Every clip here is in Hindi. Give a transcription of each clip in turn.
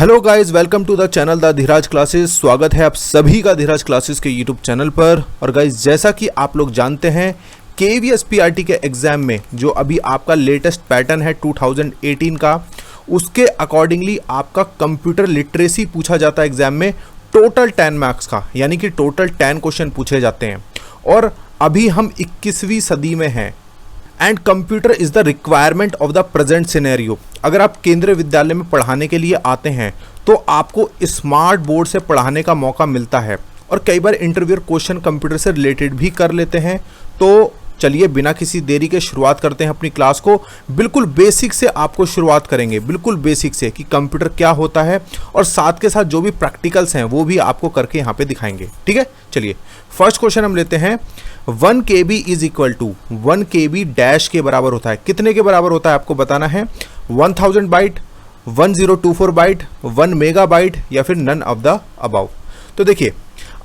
Hello guys, welcome to the channel the Dhiraj classes. स्वागत है आप सभी का धीराज क्लासेस के यूट्यूब चैनल पर। और गाइस, जैसा कि आप लोग जानते हैं केवीएस पीआरटी के एग्ज़ाम में जो अभी आपका लेटेस्ट पैटर्न है 2018 का, उसके अकॉर्डिंगली आपका कंप्यूटर लिटरेसी पूछा जाता है एग्ज़ाम में टोटल 10 मार्क्स का, यानी कि टोटल 10 क्वेश्चन पूछे जाते हैं। और अभी हम 21वीं सदी में हैं and computer is the requirement of the present scenario. अगर आप केंद्रीय विद्यालय में पढ़ाने के लिए आते हैं तो आपको स्मार्ट बोर्ड से पढ़ाने का मौका मिलता है और कई बार इंटरव्यू क्वेश्चन कंप्यूटर से रिलेटेड भी कर लेते हैं। तो चलिए बिना किसी देरी के शुरुआत करते हैं अपनी क्लास को। बिल्कुल बेसिक से आपको शुरुआत करेंगे, बिल्कुल बेसिक से कि कंप्यूटर क्या होता है, और साथ के साथ जो भी प्रैक्टिकल्स हैं वो भी आपको करके यहाँ पे दिखाएंगे। ठीक है, चलिए फर्स्ट क्वेश्चन हम लेते हैं। 1 KB is equal to 1 KB dash के बराबर होता है। कितने के बराबर होता है आपको बताना है। 1000 बाइट, 1024 बाइट, 1 मेगाबाइट या फिर नन ऑफ द अबाव। तो देखिए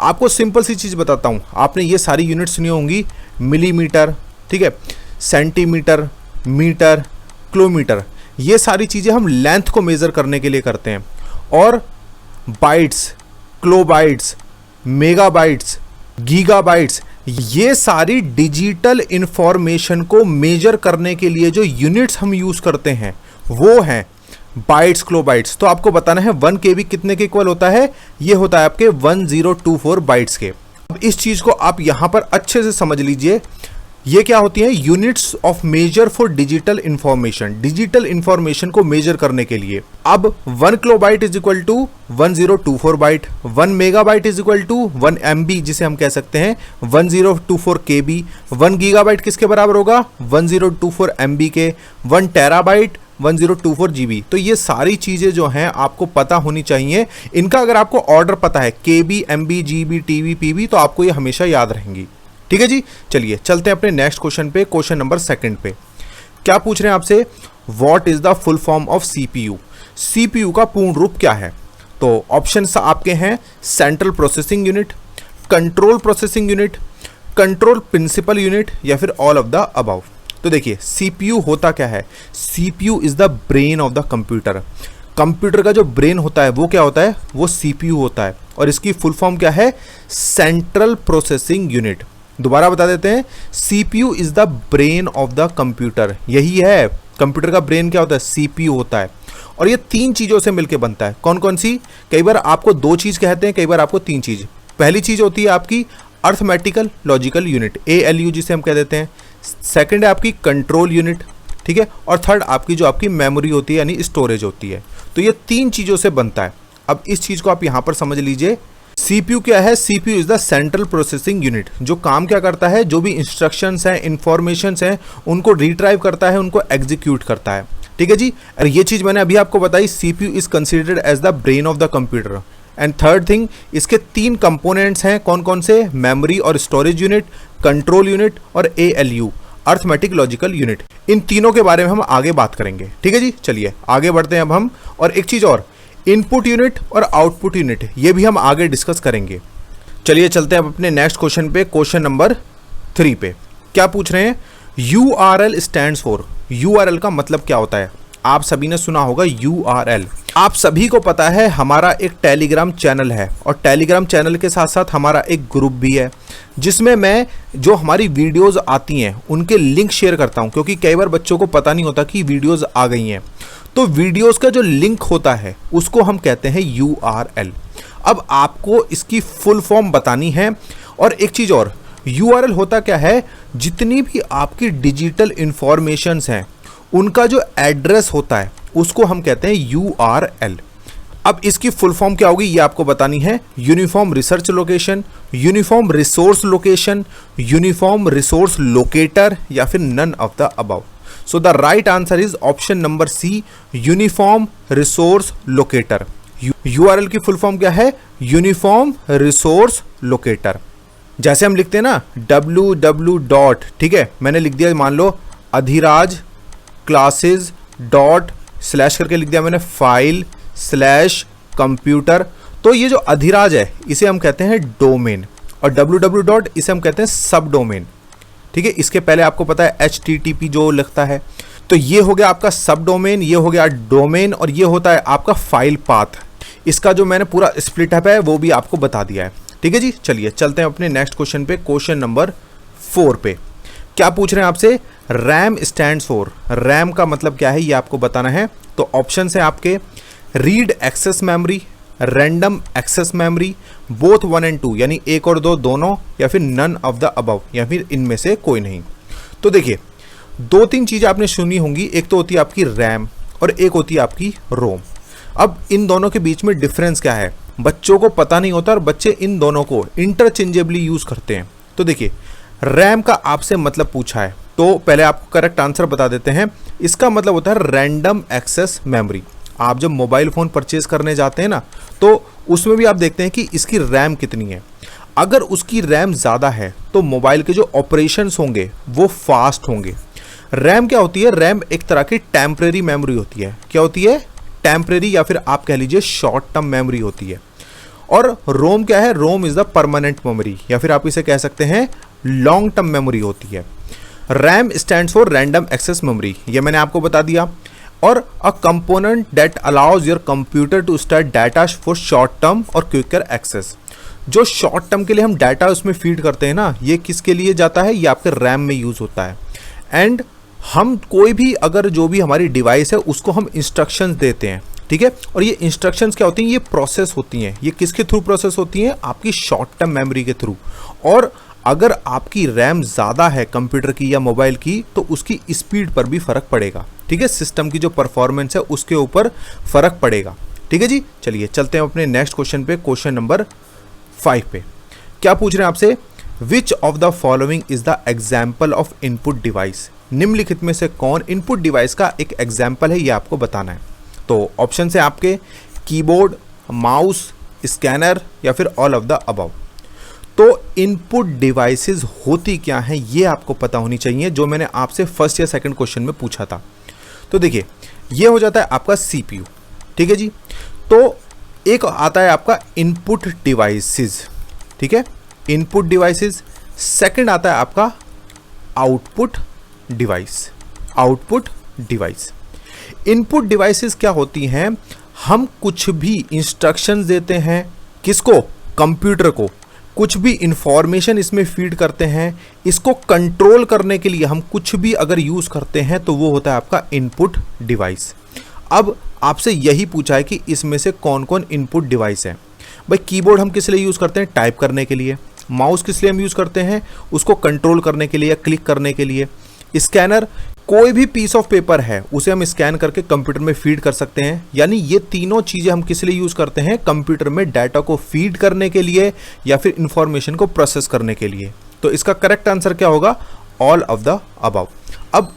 आपको सिंपल सी चीज़ बताता हूँ। आपने ये सारी यूनिट सुनी होंगी, मिलीमीटर, ठीक है, सेंटीमीटर, मीटर, किलोमीटर। ये सारी चीज़ें हम लेंथ को मेज़र करने के लिए करते हैं। और बाइट्स, किलोबाइट्स, मेगाबाइट्स, गीगाबाइट्स, ये सारी डिजिटल इंफॉर्मेशन को मेजर करने के लिए जो यूनिट्स हम यूज़ करते हैं वो हैं बाइट्स, किलोबाइट्स। तो आपको बताना है 1 KB कितने के इक्वल होता है। ये होता है आपके 1024 बाइट्स के। अब इस चीज़ को आप यहाँ पर अच्छे से समझ लीजिए। ये क्या होती है? Units of measure for digital information, digital information को मेजर करने के लिए। अब 1 kilobyte is equal to 1024 byte, 1 megabyte is equal to 1 MB, जिसे हम कह सकते हैं 1024 KB, 1 गीगाबाइट किसके बराबर होगा? 1024 MB के, 1 टेराबाइट 1024 GB। तो ये सारी चीज़ें जो हैं आपको पता होनी चाहिए। इनका अगर आपको ऑर्डर पता है KB, MB, GB, TB, PB, तो आपको ये हमेशा याद रहेंगी। ठीक है जी, चलिए चलते हैं अपने नेक्स्ट क्वेश्चन पे, क्वेश्चन नंबर 2 पे। क्या पूछ रहे हैं आपसे? What is the full form of CPU? CPU का पूर्ण रूप क्या है? तो ऑप्शंस आपके हैं central processing unit, control processing unit, control principal unit या फिर ऑल ऑफ द अबव। तो देखिए CPU होता क्या है? CPU is the brain of the computer. Computer का जो ब्रेन होता है वो क्या होता है? वो CPU होता है। और इसकी फुल फॉर्म क्या है? Central processing unit. दोबारा बता देते हैं, CPU is the brain of the computer. यही है, कंप्यूटर का ब्रेन क्या होता है? CPU होता है। और ये 3 चीज़ों से मिलकर बनता है। कौन कौन सी? कई बार आपको 2 चीज़ कहते हैं, कई बार आपको 3 चीज़। पहली चीज़ होती है आपकी अर्थमेटिकल लॉजिकल यूनिट, ALU जिसे हम कह देते हैं। सेकंड है आपकी कंट्रोल यूनिट, ठीक है। और थर्ड आपकी जो आपकी मेमोरी होती है, यानी स्टोरेज होती है। तो ये 3 चीज़ों से बनता है। अब इस चीज़ को आप यहाँ पर समझ लीजिए। CPU क्या है? CPU is the central processing unit. जो काम क्या करता है? जो भी इंस्ट्रक्शंस हैं, इंफॉर्मेशंस हैं, उनको रिट्राइव करता है, उनको एग्जीक्यूट करता है। ठीक है जी। और ये चीज़ मैंने अभी आपको बताई, CPU is considered as the brain of the computer. And third thing, इसके 3 कंपोनेंट्स हैं। कौन कौन से? मेमोरी और स्टोरेज यूनिट, कंट्रोल यूनिट और ALU, अर्थमेटिक लॉजिकल यूनिट। इन तीनों के बारे में हम आगे बात करेंगे। ठीक है जी, चलिए आगे बढ़ते हैं अब हम। और एक चीज़ और, इनपुट यूनिट और आउटपुट यूनिट, ये भी हम आगे डिस्कस करेंगे। चलिए चलते हैं अब अपने नेक्स्ट क्वेश्चन पे, क्वेश्चन नंबर 3 पे। क्या पूछ रहे हैं? URL stands for. URL का मतलब क्या होता है? आप सभी ने सुना होगा URL। आप सभी को पता है हमारा एक टेलीग्राम चैनल है, और टेलीग्राम चैनल के साथ साथ हमारा एक ग्रुप भी है, जिसमें मैं जो हमारी वीडियोस आती हैं उनके लिंक शेयर करता हूं। क्योंकि कई बार बच्चों को पता नहीं होता कि वीडियोस आ गई हैं। तो वीडियोस का जो लिंक होता है उसको हम कहते हैं URL। अब आपको इसकी फुल फॉर्म बतानी है। और एक चीज़ और, URL होता क्या है? जितनी भी आपकी डिजिटल इंफॉर्मेशंस हैं उनका जो एड्रेस होता है उसको हम कहते हैं URL। अब इसकी फुल फॉर्म क्या होगी ये आपको बतानी है। Uniform research location, uniform resource location, uniform resource locator या फिर none of the above. So the right answer is option number C, uniform resource locator. URL की फुल फॉर्म क्या है? Uniform resource locator. जैसे हम लिखते हैं ना www. ठीक है, मैंने लिख दिया, मान लो अधिराज क्लासेस डॉट स्लैश करके लिख दिया मैंने, फाइल स्लैश कंप्यूटर। तो ये जो अधिराज है इसे हम कहते हैं डोमेन, और www. इसे हम कहते हैं सब डोमेन। ठीक है, इसके पहले आपको पता है HTTP जो लिखता है। तो ये हो गया आपका सब डोमेन, ये हो गया डोमेन, और ये होता है आपका फाइल पाथ। इसका जो मैंने पूरा स्प्लिट अप है वो भी आपको बता दिया है। ठीक है जी, चलिए चलते हैं अपने नेक्स्ट क्वेश्चन पे, क्वेश्चन नंबर 4 पे। क्या पूछ रहे हैं आपसे? रैम स्टैंड्स फॉर, रैम का मतलब क्या है ये आपको बताना है। तो ऑप्शन है आपके read access memory, random access memory, both 1 and 2 यानी 1 और 2 दोनों, या फिर नन ऑफ द अबव या फिर इनमें से कोई नहीं। तो देखिए 2-3 चीज़ें आपने सुनी होंगी, एक तो होती है आपकी रैम और एक होती है आपकी रोम। अब इन दोनों के बीच में डिफरेंस क्या है बच्चों को पता नहीं होता और बच्चे इन दोनों को इंटरचेंजेबली यूज़ करते हैं। तो देखिए रैम का आपसे मतलब पूछा है, तो पहले आपको करेक्ट आंसर बता देते हैं। इसका मतलब होता है रैंडम एक्सेस मेमोरी। आप जब मोबाइल फ़ोन परचेज करने जाते हैं ना, तो उसमें भी आप देखते हैं कि इसकी रैम कितनी है। अगर उसकी रैम ज़्यादा है तो मोबाइल के जो ऑपरेशंस होंगे वो फास्ट होंगे। रैम क्या होती है? रैम एक तरह की टेम्परेरी मेमोरी होती है। क्या होती है? टेम्परेरी, या फिर आप कह लीजिए शॉर्ट टर्म मेमोरी होती है। और रोम क्या है? ROM is the permanent memory, या फिर आप इसे कह सकते हैं लॉन्ग टर्म मेमोरी होती है। RAM stands for random access memory, ये मैंने आपको बता दिया। और a component that allows your computer to store data for short term और क्विकर एक्सेस। जो शॉर्ट टर्म के लिए हम डाटा उसमें फीड करते हैं ना, ये किसके लिए जाता है? ये आपके रैम में यूज़ होता है। एंड हम कोई भी अगर जो भी हमारी डिवाइस है उसको हम इंस्ट्रक्शंस देते हैं, ठीक है। और ये इंस्ट्रक्शंस क्या होती हैं? ये प्रोसेस होती हैं। ये किसके थ्रू प्रोसेस होती हैं? आपकी शॉर्ट टर्म मेमोरी के थ्रू। और अगर आपकी रैम ज़्यादा है कंप्यूटर की या मोबाइल की, तो उसकी स्पीड पर भी फ़र्क पड़ेगा, ठीक है। सिस्टम की जो परफॉर्मेंस है उसके ऊपर फ़र्क पड़ेगा, ठीक है जी। चलिए चलते हैं अपने नेक्स्ट क्वेश्चन पे, क्वेश्चन नंबर 5 पे। क्या पूछ रहे हैं आपसे? Which of the following is the example of input device. निम्नलिखित में से कौन इनपुट डिवाइस का एक एग्जाम्पल है, ये आपको बताना है। तो ऑप्शन है आपके कीबोर्ड, माउस, स्कैनर, या फिर ऑल ऑफ द अबव। तो इनपुट डिवाइसेस होती क्या हैं ये आपको पता होनी चाहिए, जो मैंने आपसे फर्स्ट या सेकंड क्वेश्चन में पूछा था। तो देखिए ये हो जाता है आपका सीपीयू, ठीक है जी। तो एक आता है आपका इनपुट डिवाइसेस, ठीक है, इनपुट डिवाइसेस। सेकंड आता है आपका output device, output device. Input devices क्या होती हैं? हम कुछ भी इंस्ट्रक्शंस देते हैं, किसको? कंप्यूटर को। कुछ भी इंफॉर्मेशन इसमें फीड करते हैं, इसको कंट्रोल करने के लिए हम कुछ भी अगर यूज़ करते हैं तो वो होता है आपका इनपुट डिवाइस। अब आपसे यही पूछा है कि इसमें से कौन कौन इनपुट डिवाइस है। भाई कीबोर्ड हम किस लिए यूज़ करते हैं? टाइप करने के लिए। माउस किस लिए हम यूज़ करते हैं? उसको कंट्रोल करने के लिए या क्लिक करने के लिए। स्कैनर, कोई भी पीस ऑफ पेपर है उसे हम स्कैन करके कंप्यूटर में फीड कर सकते हैं। यानी ये तीनों चीज़ें हम किस लिए यूज़ करते हैं? कंप्यूटर में डाटा को फीड करने के लिए या फिर इंफॉर्मेशन को प्रोसेस करने के लिए। तो इसका करेक्ट आंसर क्या होगा? All of the above. अब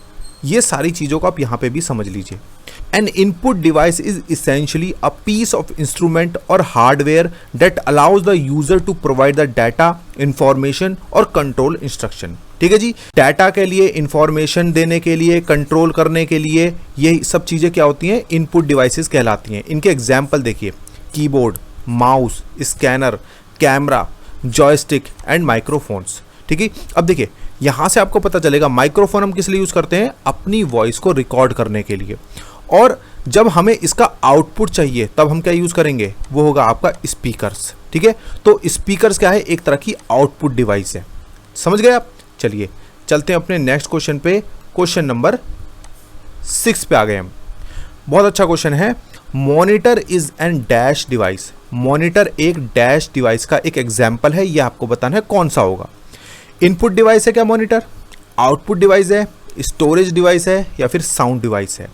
ये सारी चीज़ों को आप यहाँ पे भी समझ लीजिए। An input device is essentially a piece of instrument or hardware that allows the user to provide the data, information और control instruction। ठीक है जी। डाटा के लिए, इंफॉर्मेशन देने के लिए, कंट्रोल करने के लिए, ये सब चीज़ें क्या होती हैं? इनपुट डिवाइसेस कहलाती हैं। इनके एग्जाम्पल देखिए, keyboard, mouse, scanner, camera, joystick and microphones. ठीक है। अब देखिए यहाँ से आपको पता चलेगा माइक्रोफोन हम किस लिए यूज़ करते हैं? अपनी वॉइस को रिकॉर्ड करने के लिए। और जब हमें इसका आउटपुट चाहिए तब हम क्या यूज़ करेंगे? वो होगा आपका स्पीकर्स, ठीक है। तो स्पीकर्स क्या है? एक तरह की आउटपुट डिवाइस है। समझ गए आप? चलिए चलते हैं अपने नेक्स्ट क्वेश्चन पे, क्वेश्चन नंबर 6 पे आ गए हम। बहुत अच्छा क्वेश्चन है। Monitor is an dash device. Monitor एक डैश डिवाइस का एक एग्जाम्पल है, ये आपको बताना है कौन सा होगा। इनपुट डिवाइस है क्या मॉनिटर? आउटपुट डिवाइस है? स्टोरेज डिवाइस है? या फिर साउंड डिवाइस है?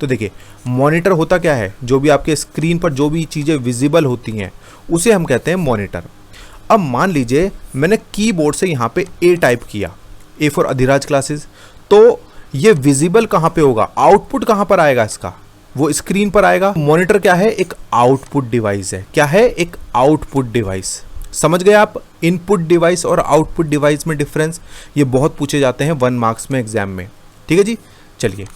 तो देखिए मॉनिटर होता क्या है? जो भी आपके स्क्रीन पर जो भी चीज़ें विजिबल होती हैं उसे हम कहते हैं मॉनिटर। अब मान लीजिए मैंने कीबोर्ड से यहाँ पे ए टाइप किया, ए फॉर अधिराज क्लासेस, तो ये विजिबल कहाँ पे होगा? आउटपुट कहाँ पर आएगा इसका? वो स्क्रीन पर आएगा। मॉनिटर क्या है? एक आउटपुट डिवाइस है। क्या है? एक आउटपुट डिवाइस। समझ गए आप इनपुट डिवाइस और आउटपुट डिवाइस में डिफरेंस? ये बहुत पूछे जाते हैं 1 मार्क्स में एग्जाम में, ठीक है जी। चलिए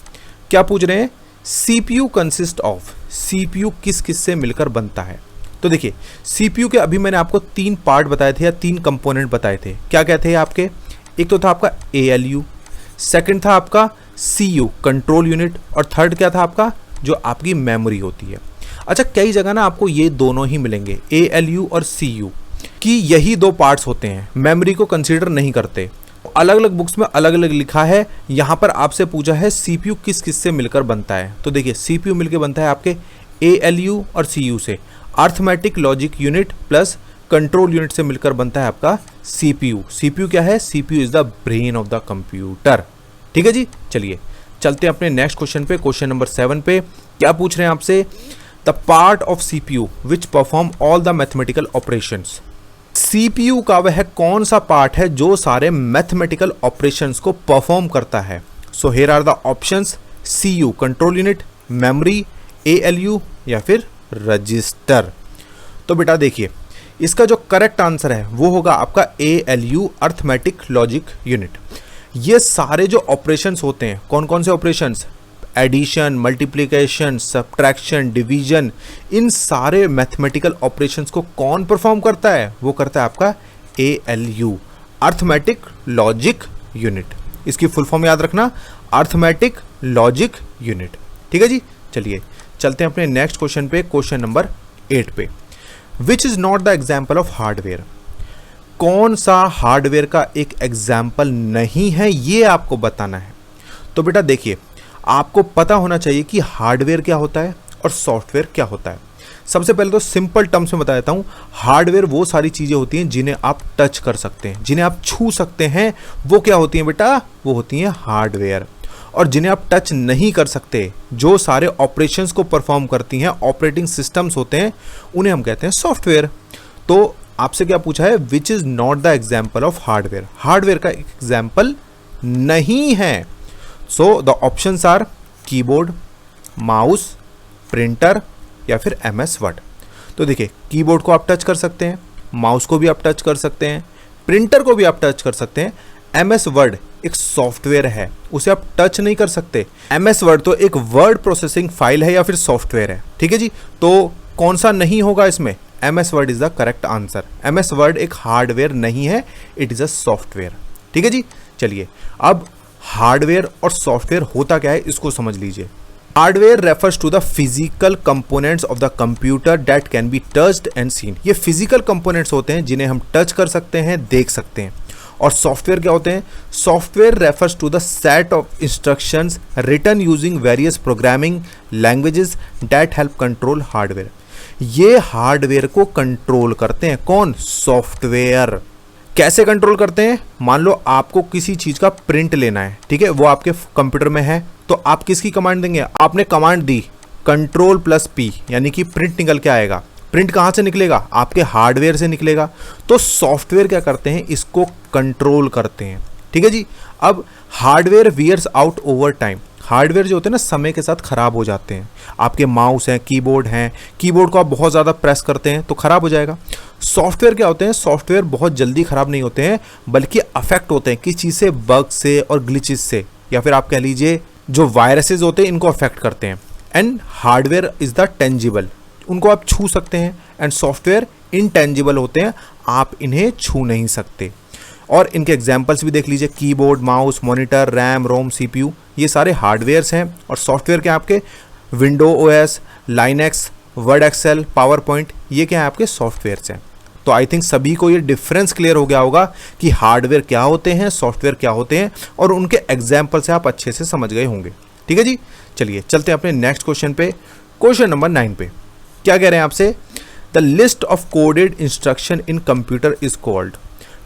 क्या पूछ रहे हैं? CPU कंसिस्ट ऑफ, CPU किस किस से मिलकर बनता है? तो देखिए CPU के अभी मैंने आपको 3 पार्ट बताए थे या 3 कंपोनेंट बताए थे। क्या कहते हैं आपके? एक तो था आपका ALU, सेकंड था आपका CU कंट्रोल यूनिट, और थर्ड क्या था आपका? जो आपकी मेमोरी होती है। अच्छा, कई जगह ना आपको ये दोनों ही मिलेंगे, ALU और CU, कि यही दो पार्ट्स होते हैं, मेमोरी को कंसीडर नहीं करते। अलग अलग बुक्स में अलग अलग लिखा है। यहाँ पर आपसे पूछा है CPU किस किस से मिलकर बनता है, तो देखिए CPU मिलकर बनता है आपके ALU और CU से, arithmetic logic unit plus control unit से मिलकर बनता है आपका CPU। CPU क्या है? CPU is the brain of the computer. ठीक है जी, चलिए चलते हैं अपने नेक्स्ट क्वेश्चन पे, क्वेश्चन नंबर 7 पे। क्या पूछ रहे हैं आपसे? The part of CPU which perform all the mathematical operations. CPU का वह कौन सा पार्ट है जो सारे मैथमेटिकल ऑपरेशंस को परफॉर्म करता है? So here are the options, CU control unit, memory, ALU या फिर रजिस्टर। तो बेटा देखिए, इसका जो करेक्ट आंसर है वो होगा आपका ALU अर्थमेटिक लॉजिक यूनिट। ये सारे जो ऑपरेशंस होते हैं, कौन कौन से operations? Addition, multiplication, subtraction, division, इन सारे मैथमेटिकल ऑपरेशंस को कौन परफॉर्म करता है? वो करता है आपका ALU अर्थमेटिक लॉजिक यूनिट। इसकी फुल फॉर्म याद रखना, अर्थमेटिक लॉजिक यूनिट। ठीक है जी, चलिए चलते हैं अपने नेक्स्ट क्वेश्चन पे, क्वेश्चन नंबर 8 पे। विच is not the example of hardware. कौन सा हार्डवेयर का एक एग्जाम्पल नहीं है, ये आपको बताना है। तो बेटा देखिए, आपको पता होना चाहिए कि हार्डवेयर क्या होता है और सॉफ्टवेयर क्या होता है। सबसे पहले तो सिंपल टर्म्स में बता देता हूं, हार्डवेयर वो सारी चीजें होती हैं जिन्हें आप टच कर सकते हैं, जिन्हें आप छू सकते हैं, वो क्या होती हैं बेटा? वो होती हैं हार्डवेयर। और जिन्हें आप टच नहीं कर सकते, जो सारे ऑपरेशंस को परफॉर्म करती हैं, ऑपरेटिंग सिस्टम्स होते हैं, उन्हें हम कहते हैं सॉफ्टवेयर। तो आपसे क्या पूछा है? Which is not the example of hardware. Hardware का एग्जाम्पल नहीं है। So the options are keyboard, mouse, printer या फिर MS वर्ड। तो देखिए, कीबोर्ड को आप टच कर सकते हैं, माउस को भी आप टच कर सकते हैं, प्रिंटर को भी आप टच कर सकते हैं। MS वर्ड एक सॉफ्टवेयर है, उसे आप टच नहीं कर सकते। MS वर्ड तो एक वर्ड प्रोसेसिंग फाइल है या फिर सॉफ्टवेयर है। ठीक है जी, तो कौन सा नहीं होगा इसमें? MS word is the correct answer. MS word एक हार्डवेयर नहीं है, इट इज अ सॉफ्टवेयर। ठीक है जी, चलिए अब हार्डवेयर और सॉफ्टवेयर होता क्या है इसको समझ लीजिए। Hardware refers to the physical components of the computer that can be touched and seen. ये फिजिकल कंपोनेंट्स होते हैं जिन्हें हम टच कर सकते हैं, देख सकते हैं। और सॉफ्टवेयर क्या होते हैं? Software refers to the set of instructions written using various programming languages that help control hardware. ये हार्डवेयर को कंट्रोल करते हैं, कौन? सॉफ्टवेयर। कैसे कंट्रोल करते हैं? मान लो आपको किसी चीज का प्रिंट लेना है, ठीक है, वो आपके कंप्यूटर में है, तो आप किसकी कमांड देंगे? आपने कमांड दी Ctrl+P, यानी कि प्रिंट निकल के आएगा। प्रिंट कहाँ से निकलेगा? आपके हार्डवेयर से निकलेगा। तो सॉफ्टवेयर क्या करते हैं? इसको कंट्रोल करते हैं। ठीक है जी, अब hardware wears out over time. Hardware जो होते हैं ना, समय के साथ खराब हो जाते हैं। आपके माउस हैं, कीबोर्ड हैं, कीबोर्ड को आप बहुत ज़्यादा प्रेस करते हैं तो खराब हो जाएगा। सॉफ्टवेयर क्या होते हैं? सॉफ्टवेयर बहुत जल्दी खराब नहीं होते हैं, बल्कि अफेक्ट होते हैं किस चीज़ से? बग से और ग्लिचेस से, या फिर आप कह लीजिए जो वायरसेस होते हैं इनको अफेक्ट करते हैं। And hardware is the tangible, उनको आप छू सकते हैं। एंड सॉफ्टवेयर इनटेंजिबल होते हैं, आप इन्हें छू नहीं सकते। और इनके एग्जाम्पल्स भी देख लीजिए, keyboard, mouse, monitor, RAM, ROM, CPU, ये सारे हार्डवेयर्स हैं। और सॉफ्टवेयर क्या आपके? Window OS, Linux, Word, Excel, PowerPoint, ये क्या है आपके? सॉफ्टवेयर्स हैं। तो आई थिंक सभी को ये डिफरेंस क्लियर हो गया होगा कि हार्डवेयर क्या होते हैं, सॉफ्टवेयर क्या होते हैं, और उनके एग्जाम्पल से आप अच्छे से समझ गए होंगे। ठीक है जी, चलिए चलते हैं अपने नेक्स्ट क्वेश्चन पे, क्वेश्चन नंबर 9 पे। क्या कह रहे हैं आपसे? The list of coded instruction in computer is called.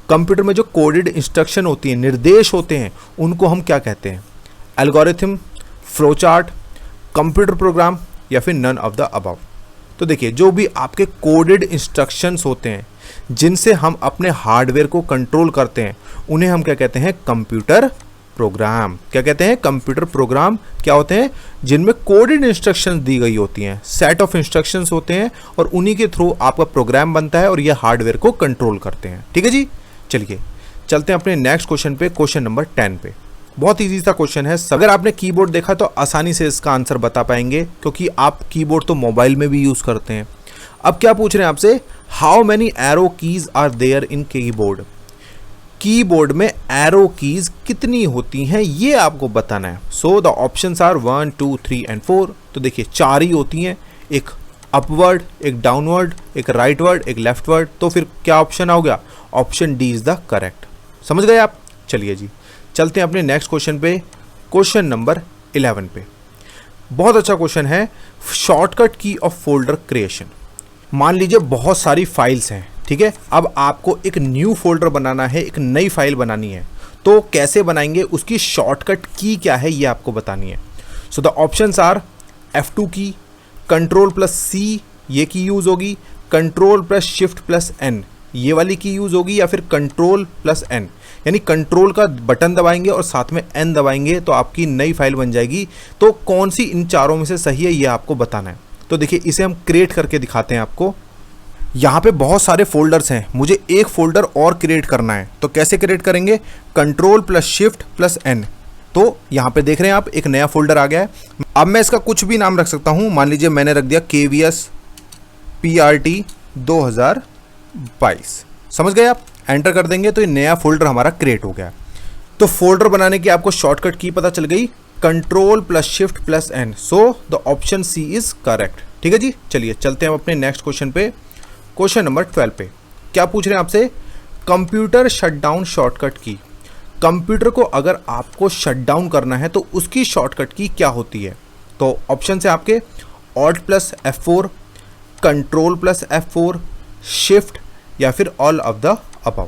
Computer में जो कोडेड इंस्ट्रक्शन होती है, निर्देश होते हैं, उनको हम क्या कहते हैं? एल्गोरिथम, फ्लोचार्ट, कंप्यूटर प्रोग्राम या फिर नन ऑफ द अबव। तो देखिए, जो भी आपके कोडेड इंस्ट्रक्शंस होते हैं जिनसे हम अपने हार्डवेयर को कंट्रोल करते हैं, उन्हें हम क्या कहते हैं? Computer program. क्या कहते हैं? Computer program. क्या होते हैं? जिनमें कोडेड इंस्ट्रक्शंस दी गई होती हैं, सेट ऑफ इंस्ट्रक्शंस होते हैं, और उन्हीं के थ्रू आपका प्रोग्राम बनता है और यह हार्डवेयर को कंट्रोल करते हैं। ठीक है जी, चलिए चलते हैं अपने नेक्स्ट क्वेश्चन पे, क्वेश्चन नंबर 10 पे। बहुत इजी सा क्वेश्चन है। अगर आपने कीबोर्ड देखा तो आसानी से इसका आंसर बता पाएंगे, क्योंकि आप कीबोर्ड तो मोबाइल में भी यूज करते हैं। अब क्या पूछ रहे हैं आपसे? How many arrow keys are there in keyboard. Keyboard में एरो कीज कितनी होती हैं, ये आपको बताना है। So the options are 1, 2, 3 and 4। तो देखिए, 4 ही होती हैं। एक अपवर्ड, एक डाउनवर्ड, एक राइटवर्ड, एक लेफ्टवर्ड, तो फिर क्या ऑप्शन हो गया? Option D is the correct. समझ गए आप? चलिए जी, चलते हैं अपने नेक्स्ट क्वेश्चन पे, क्वेश्चन नंबर 11 पे। बहुत अच्छा क्वेश्चन है, शॉर्टकट की ऑफ फोल्डर क्रिएशन। मान लीजिए बहुत सारी फाइल्स हैं, ठीक है, अब आपको एक न्यू फोल्डर बनाना है, एक नई फाइल बनानी है, तो कैसे बनाएंगे, उसकी शॉर्टकट की क्या है ये आपको बतानी है। So the options are F2 की, Ctrl+C ये की यूज़ होगी, Ctrl+Shift+N ये वाली की यूज़ होगी, या फिर Ctrl+N, यानी कंट्रोल का बटन दबाएंगे और साथ में N दबाएंगे तो आपकी नई फाइल बन जाएगी। तो कौन सी इन चारों में से सही है ये आपको बताना है। तो देखिए, इसे हम क्रिएट करके दिखाते हैं आपको। यहाँ पे बहुत सारे फोल्डर्स हैं, मुझे एक फोल्डर और क्रिएट करना है, तो कैसे क्रिएट करेंगे? Ctrl+Shift+N। तो यहाँ पे देख रहे हैं आप, एक नया फोल्डर आ गया है। अब मैं इसका कुछ भी नाम रख सकता हूँ, मान लीजिए मैंने रख दिया KVS PRT 2022। समझ गए आप? एंटर कर देंगे तो ये नया फोल्डर हमारा क्रिएट हो गया। तो फोल्डर बनाने की आपको शॉर्टकट की पता चल गई, Ctrl+Shift+N। So the option C is correct. ठीक है जी, चलिए चलते हैं अपने नेक्स्ट क्वेश्चन पे, क्वेश्चन नंबर 12 पे। क्या पूछ रहे हैं आपसे? कंप्यूटर शटडाउन शॉर्टकट की। कंप्यूटर को अगर आपको शटडाउन करना है तो उसकी शॉर्टकट की क्या होती है? तो ऑप्शन है आपके Alt+F4, Ctrl+F4, शिफ्ट, या फिर ऑल ऑफ द अबव।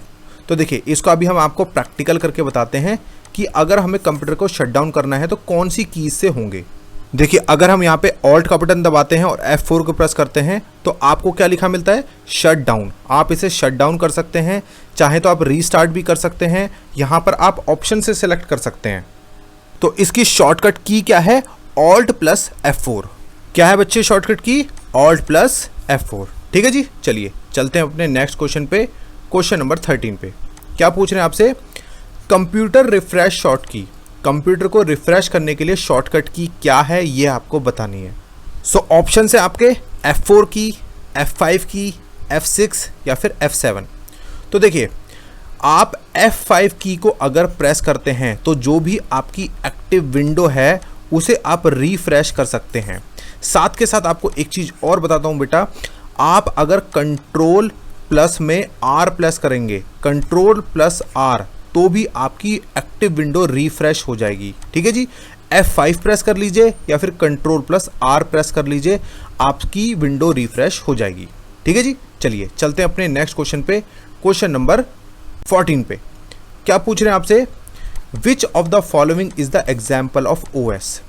तो देखिए, इसको अभी हम आपको प्रैक्टिकल करके बताते हैं कि अगर हमें कंप्यूटर को शटडाउन करना है तो कौन सी कीज से होंगे। देखिए, अगर हम यहाँ पे ऑल्ट का बटन दबाते हैं और F4 को प्रेस करते हैं तो आपको क्या लिखा मिलता है? Shut down. आप इसे शट डाउन कर सकते हैं, चाहे तो आप रीस्टार्ट भी कर सकते हैं, यहाँ पर आप ऑप्शन से सिलेक्ट कर सकते हैं। तो इसकी शॉर्टकट की क्या है? Alt+F4। क्या है बच्चे शॉर्टकट की? Alt+F4। ठीक है जी, चलिए चलते हैं अपने नेक्स्ट क्वेश्चन पे, क्वेश्चन नंबर 13 पे। क्या पूछ रहे हैं आपसे? कंप्यूटर रिफ्रेश शॉर्ट की। कंप्यूटर को रिफ्रेश करने के लिए शॉर्टकट की क्या है ये आपको बतानी है। सो ऑप्शन है आपके F4 की, F5 की, F6 या फिर F7। तो देखिए, आप F5 की को अगर प्रेस करते हैं तो जो भी आपकी एक्टिव विंडो है उसे आप रिफ्रेश कर सकते हैं। साथ के साथ आपको एक चीज़ और बताता हूँ बेटा, आप अगर कंट्रोल प्लस में R प्रेस करेंगे, Ctrl+R, तो भी आपकी एक्टिव विंडो रिफ्रेश हो जाएगी। ठीक है जी, F5 प्रेस कर लीजिए या फिर Ctrl+R प्रेस कर लीजिए, आपकी विंडो रिफ्रेश हो जाएगी। ठीक है जी, चलिए चलते हैं अपने नेक्स्ट क्वेश्चन पे, क्वेश्चन नंबर 14 पे। क्या पूछ रहे हैं आपसे? Which of the following is the example of OS।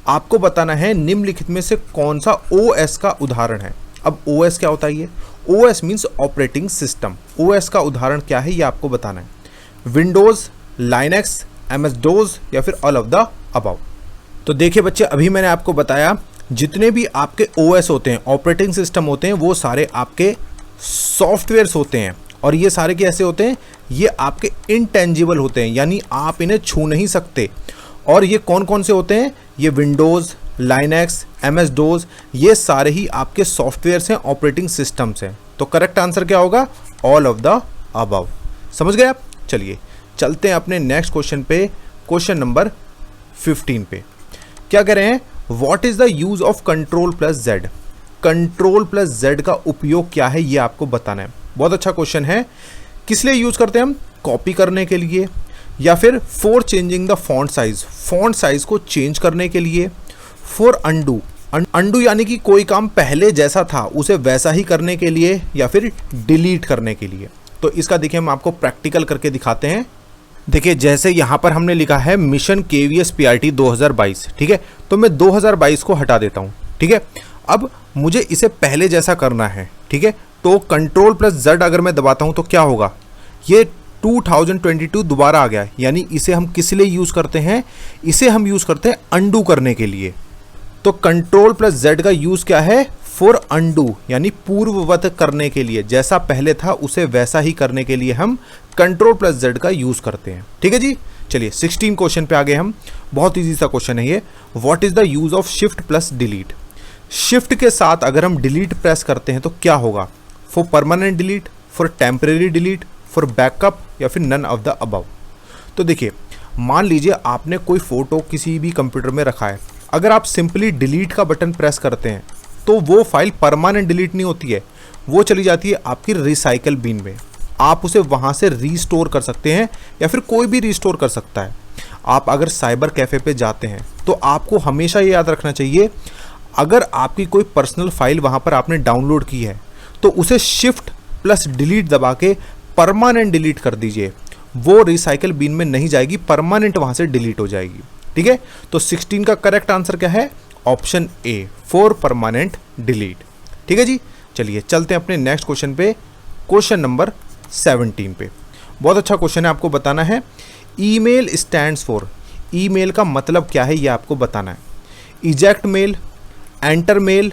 आपको बताना है निम्नलिखित में से कौन सा OS का उदाहरण है। अब OS क्या होता है? ये OS means operating system. OS का उदाहरण क्या है ये आपको बताना है। विंडोज़, लाइनक्स, MS-DOS या फिर ऑल ऑफ द अबव। तो देखिए बच्चे, अभी मैंने आपको बताया जितने भी आपके OS होते हैं, ऑपरेटिंग सिस्टम होते हैं, वो सारे आपके सॉफ्टवेयर्स होते हैं। और ये सारे कैसे होते हैं? ये आपके इंटेंजिबल होते हैं, यानी आप इन्हें छू नहीं सकते। और ये कौन कौन से होते हैं? ये विंडोज़, लाइनक्स, MS-DOS, ये सारे ही आपके सॉफ्टवेयर्स हैं, ऑपरेटिंग सिस्टम्स हैं। तो करेक्ट आंसर क्या होगा? All of the above. समझ गए आप? चलिए चलते हैं अपने नेक्स्ट क्वेश्चन पे, क्वेश्चन नंबर 15 पे। क्या कह रहे हैं? What is the use of Ctrl+Z। Ctrl+Z का उपयोग क्या है ये आपको बताना है। बहुत अच्छा क्वेश्चन है। किस लिए यूज करते हैं हम? कॉपी करने के लिए, या फिर for changing the font size, font size को चेंज करने के लिए, फॉर अंडू, अंडू यानी कि कोई काम पहले जैसा था उसे वैसा ही करने के लिए, या फिर डिलीट करने के लिए। तो इसका देखिए हम आपको प्रैक्टिकल करके दिखाते हैं। देखिए, जैसे यहाँ पर हमने लिखा है मिशन KVS PRT 2022, ठीक है, तो मैं 2022 को हटा देता हूँ। ठीक है, अब मुझे इसे पहले जैसा करना है। ठीक है, तो Ctrl+Z अगर मैं दबाता हूँ तो क्या होगा? ये 2022 दोबारा आ गया, यानी इसे हम किस लिए यूज़ करते हैं? इसे हम यूज़ करते हैं अंडू करने के लिए। तो Ctrl+Z का यूज़ क्या है? फॉर अंडू, यानी पूर्ववत करने के लिए, जैसा पहले था उसे वैसा ही करने के लिए हम Ctrl+Z का यूज़ करते हैं। ठीक है जी, चलिए 16 क्वेश्चन पे आ गए हम। बहुत ईजी सा क्वेश्चन है ये। What is the use of Shift+Delete। Shift के साथ अगर हम डिलीट प्रेस करते हैं तो क्या होगा? For permanent delete, for temporary delete, for backup, या फिर नन ऑफ द अबव। तो देखिए, मान लीजिए आपने कोई फोटो किसी भी कंप्यूटर में रखा है, अगर आप सिंपली डिलीट का बटन प्रेस करते हैं तो वो फाइल परमानेंट डिलीट नहीं होती है, वो चली जाती है आपकी रिसाइकल बिन में। आप उसे वहाँ से रीस्टोर कर सकते हैं या फिर कोई भी रीस्टोर कर सकता है। आप अगर साइबर कैफ़े पे जाते हैं तो आपको हमेशा ये याद रखना चाहिए, अगर आपकी कोई पर्सनल फाइल वहाँ पर आपने डाउनलोड की है तो उसे शिफ्ट प्लस डिलीट दबा के परमानेंट डिलीट कर दीजिए। वो रिसाइकल बिन में नहीं जाएगी, परमानेंट वहाँ से डिलीट हो जाएगी। ठीक है, तो 16 का करेक्ट आंसर क्या है? Option A, for permanent delete. ठीक है जी, चलिए चलते हैं अपने नेक्स्ट क्वेश्चन पे, क्वेश्चन नंबर 17 पे। बहुत अच्छा क्वेश्चन है, आपको बताना है ईमेल स्टैंड्स फॉर, ईमेल का मतलब क्या है ये आपको बताना है। Eject mail, enter mail,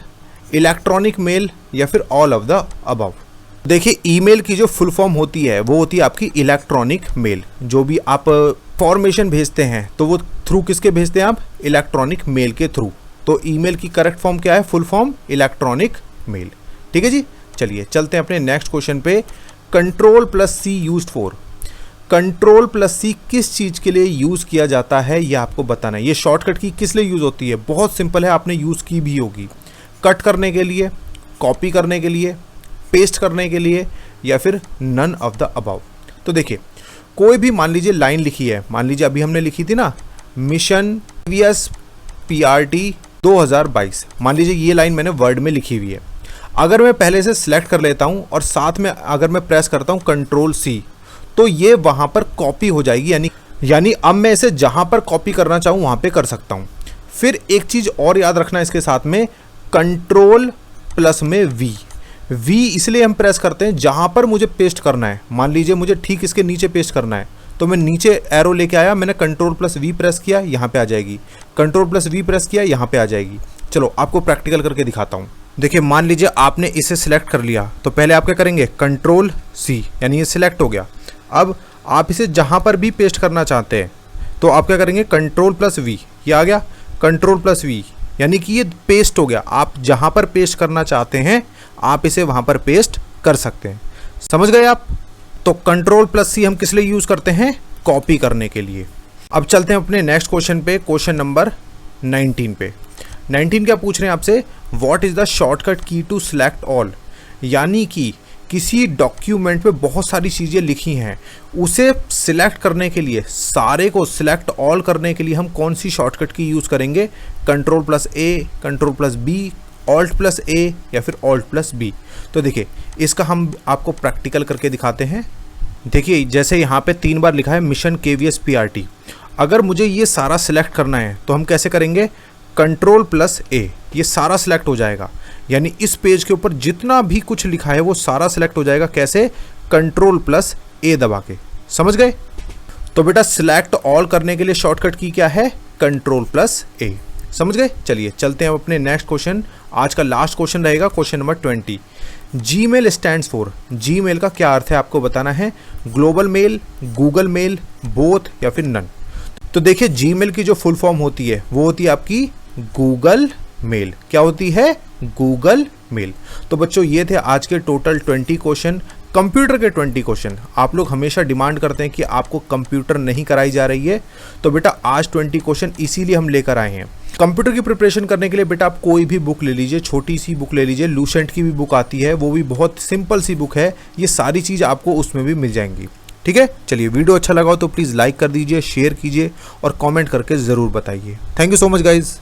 electronic mail या फिर ऑल ऑफ द अबव। देखिए ईमेल की जो फुल फॉर्म होती है वो होती है आपकी इलेक्ट्रॉनिक मेल। जो भी आप फॉर्मेशन भेजते हैं तो वो थ्रू किसके भेजते हैं आप? इलेक्ट्रॉनिक मेल के थ्रू। तो ईमेल की करेक्ट फॉर्म क्या है? Full form electronic mail. ठीक है जी, चलिए चलते हैं अपने नेक्स्ट क्वेश्चन पे। Control plus C used for, control plus C किस चीज़ के लिए यूज़ किया जाता है ये आपको बताना है। ये शॉर्टकट की किस लिए यूज़ होती है? बहुत सिंपल है, आपने यूज़ की भी होगी। कट करने के लिए, कॉपी करने के लिए, पेस्ट करने के लिए या फिर नन ऑफ द अबाउ। तो देखिए कोई भी मान लीजिए लाइन लिखी है, मान लीजिए अभी हमने लिखी थी ना मिशन केवीएस पीआरटी 2022, मान लीजिए ये लाइन मैंने वर्ड में लिखी हुई है। अगर मैं पहले से सिलेक्ट कर लेता हूँ और साथ में अगर मैं प्रेस करता हूँ कंट्रोल सी, तो ये वहाँ पर कॉपी हो जाएगी। यानी अब मैं इसे जहाँ पर कॉपी करना चाहूँ वहाँ पे कर सकता हूँ। फिर एक चीज़ और याद रखना इसके साथ में, कंट्रोल प्लस में वी, वी इसलिए हम प्रेस करते हैं जहाँ पर मुझे पेस्ट करना है। मान लीजिए मुझे ठीक इसके नीचे पेस्ट करना है, तो मैं नीचे एरो लेके आया, मैंने कंट्रोल प्लस वी प्रेस किया, यहाँ पे आ जाएगी। कंट्रोल प्लस वी प्रेस किया, यहाँ पे आ जाएगी। चलो आपको प्रैक्टिकल करके दिखाता हूँ। देखिए मान लीजिए आपने इसे सिलेक्ट कर लिया, तो पहले आप क्या करेंगे? कंट्रोल सी, यानी ये सिलेक्ट हो गया। अब आप इसे जहाँ पर भी पेस्ट करना चाहते हैं तो आप क्या करेंगे? कंट्रोल प्लस वी, ये आ गया कंट्रोल प्लस वी, यानी कि ये पेस्ट हो गया। आप जहाँ पर पेस्ट करना चाहते हैं आप इसे वहाँ पर पेस्ट कर सकते हैं। समझ गए आप? तो कंट्रोल प्लस सी हम किस लिए यूज़ करते हैं? कॉपी करने के लिए। अब चलते हैं अपने नेक्स्ट क्वेश्चन पे, क्वेश्चन नंबर 19 पे। 19 क्या पूछ रहे हैं आपसे? व्हाट इज़ द शॉर्टकट की टू सिलेक्ट ऑल, यानी कि किसी डॉक्यूमेंट में बहुत सारी चीज़ें लिखी हैं, उसे सिलेक्ट करने के लिए, सारे को सिलेक्ट ऑल करने के लिए हम कौन सी शॉर्टकट की यूज़ करेंगे? Control plus A, control plus B, alt plus A या फिर ऑल्ट प्लस बी। तो देखिए इसका हम आपको प्रैक्टिकल करके दिखाते हैं। देखिए जैसे यहाँ पे 3 बार लिखा है मिशन केवीएस पीआरटी, अगर मुझे ये सारा सिलेक्ट करना है तो हम कैसे करेंगे? कंट्रोल प्लस ए, ये सारा सिलेक्ट हो जाएगा। यानी इस पेज के ऊपर जितना भी कुछ लिखा है वो सारा सिलेक्ट हो जाएगा। कैसे? कंट्रोल प्लस ए दबा के। समझ गए? तो बेटा सिलेक्ट ऑल करने के लिए शॉर्टकट की क्या है? कंट्रोल प्लस ए। समझ गए? चलिए चलते हैं अपने नेक्स्ट क्वेश्चन। आज का लास्ट क्वेश्चन रहेगा question number 20। Gmail stands for, Gmail का क्या अर्थ है आपको बताना है। Global mail, Google mail, both या फिर नन। तो देखिए जीमेल की जो फुल फॉर्म होती है वो होती है आपकी गूगल मेल। क्या होती है? Google mail. तो बच्चों ये थे आज के टोटल 20 क्वेश्चन, कंप्यूटर के 20 क्वेश्चन। आप लोग हमेशा डिमांड करते हैं कि आपको कंप्यूटर नहीं कराई जा रही है, तो बेटा आज 20 क्वेश्चन इसीलिए हम लेकर आए हैं। कंप्यूटर की प्रिपरेशन करने के लिए बेटा आप कोई भी बुक ले लीजिए, छोटी सी बुक ले लीजिए, लूसेंट की भी बुक आती है, वो भी बहुत सिंपल सी बुक है। ये सारी चीज़ आपको उसमें भी मिल जाएंगी। ठीक है, चलिए वीडियो अच्छा लगा हो तो प्लीज़ लाइक कर दीजिए, शेयर कीजिए और कमेंट करके ज़रूर बताइए। Thank you so much guys.